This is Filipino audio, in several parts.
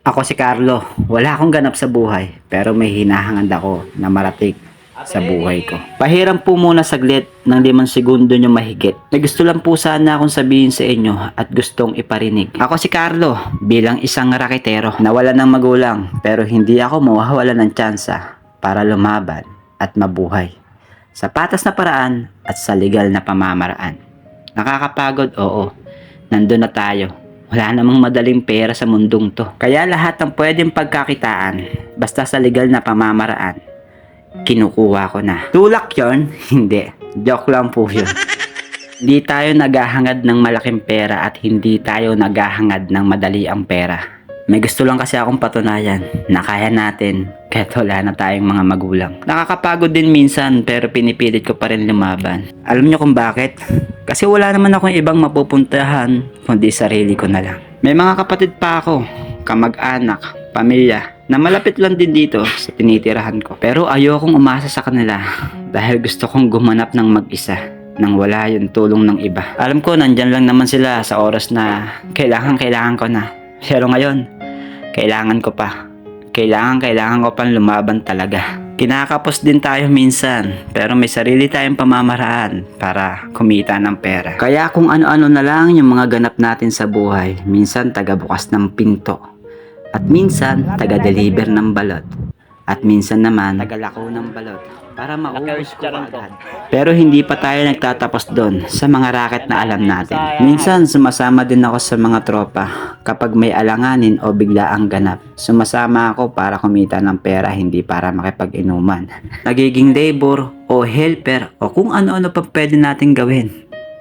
Ako si Carlo, wala akong ganap sa buhay, pero may hinahangad ako na marating sa buhay ko. Pahiram po muna saglit ng 5 segundo nyo mahigit. May gusto lang po sana akong sabihin sa inyo at gustong iparinig. Ako si Carlo, bilang isang raketero, nawalan ng magulang, pero hindi ako mawawalan ng tsansa para lumaban at mabuhay. Sa patas na paraan at sa legal na pamamaraan. Nakakapagod, oo. Nandun na tayo. Wala namang madaling pera sa mundong to. Kaya lahat ng pwedeng pagkakitaan, basta sa legal na pamamaraan, kinukuha ko na. Tulak yon? Hindi. Joke lang po yun. Hindi tayo naghahangad ng malaking pera at hindi tayo naghahangad ng madali ang pera. May gusto lang kasi akong patunayan na kaya natin kahit wala na tayong mga magulang. Nakakapagod din minsan pero pinipilit ko pa rin lumaban. Alam niyo kung bakit? Kasi wala naman akong ibang mapupuntahan kundi sarili ko na lang. May mga kapatid pa ako, kamag-anak, pamilya na malapit lang din dito sa tinitirahan ko. Pero ayokong umasa sa kanila dahil gusto kong gumanap ng mag-isa nang wala yung tulong ng iba. Alam ko nandyan lang naman sila sa oras na kailangan ko na. Pero ngayon, kailangan ko pa. Kailangan ko pang lumaban talaga. Kinakapos din tayo minsan, pero may sarili tayong pamamaraan para kumita ng pera. Kaya kung ano-ano na lang yung mga ganap natin sa buhay, minsan taga-bukas ng pinto, at minsan taga-deliver ng balot, at minsan naman taga-lako ng balot para maubos ko agad. Pero hindi pa tayo nagtatapos doon sa mga racket na alam natin. Minsan sumasama din ako sa mga tropa kapag may alanganin o bigla ang ganap. Sumasama ako para kumita ng pera, hindi para makipag-inuman. Nagiging labor o helper o kung ano-ano pa pwede natin gawin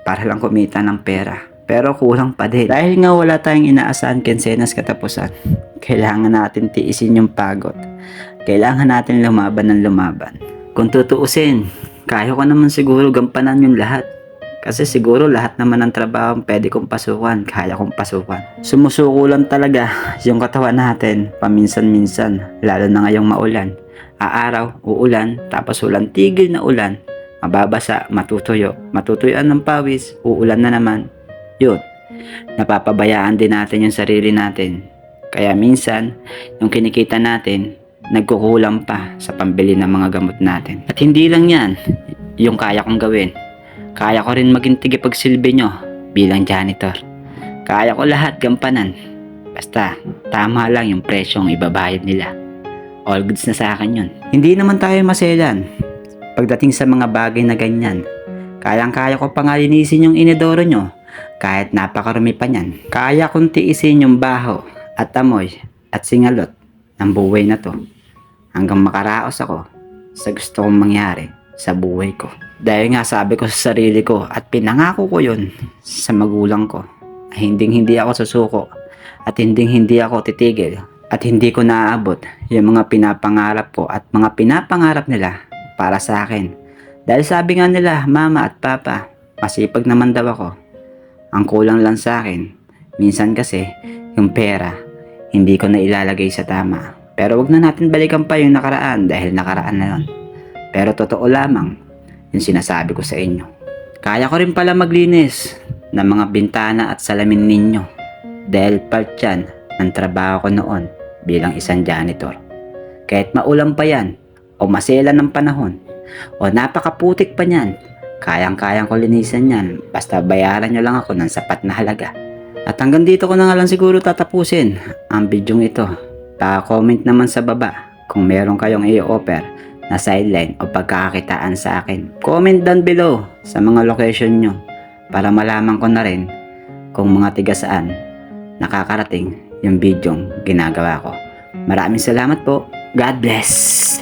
para lang kumita ng pera. Pero kulang pa din. Dahil nga wala tayong inaasahan kinsenas katapusan, kailangan natin tiisin yung pagod. Kailangan natin lumaban ng lumaban. Kung tutuusin, kaya ko naman siguro gampanan yung lahat. Kasi siguro lahat naman ng trabaho pwede kong pasukan, kaya kong pasukan. Sumusuko lang talaga yung katawan natin paminsan-minsan, lalo na ngayong maulan. Aaraw, uulan, tapos ulan tigil na ulan, mababasa, matutuyuan ng pawis, uulan na naman. Yun, napapabayaan din natin yung sarili natin. Kaya minsan, yung kinikita natin, nagkukulang pa sa pambili ng mga gamot natin. At hindi lang yan, yung kaya kong gawin. Kaya ko rin maging tigipagsilbi nyo bilang janitor. Kaya ko lahat gampanan. Basta, tama lang yung presyong ibabayad nila. All goods na sa akin yun. Hindi naman tayo maselan pagdating sa mga bagay na ganyan. Kayang-kaya ko pa nga linisin yung inidoro nyo kahit napakarumi pa niyan. Kaya kong tiisin yung baho at amoy at singalot ng buhay na to hanggang makaraos ako sa gusto kong mangyari sa buhay ko. Dahil nga sabi ko sa sarili ko at pinangako ko yun sa magulang ko, hindi ako susuko at hindi ako titigil at hindi ko naaabot yung mga pinapangarap ko at mga pinapangarap nila para sa akin. Dahil sabi nga nila, mama at papa, masipag naman daw ako. Ang kulang lang sa akin, minsan kasi yung pera hindi ko na ilalagay sa tama. Pero wag na natin balikan pa yung nakaraan dahil nakaraan na yun. Pero totoo lamang yung sinasabi ko sa inyo. Kaya ko rin pala maglinis ng mga bintana at salamin ninyo dahil part yan ng trabaho ko noon bilang isang janitor. Kahit maulan pa yan o masela ng panahon o napakaputik pa niyan, kayang-kayang ko linisan yan basta bayaran nyo lang ako ng sapat na halaga. At hanggang dito ko na nga lang siguro tatapusin ang bidyong ito. Pa-comment naman sa baba kung meron kayong i-offer na sideline o pagkakakitaan sa akin. Comment down below sa mga location nyo para malaman ko na rin kung mga tiga saan nakakarating yung bidyong ginagawa ko. Maraming salamat po. God bless!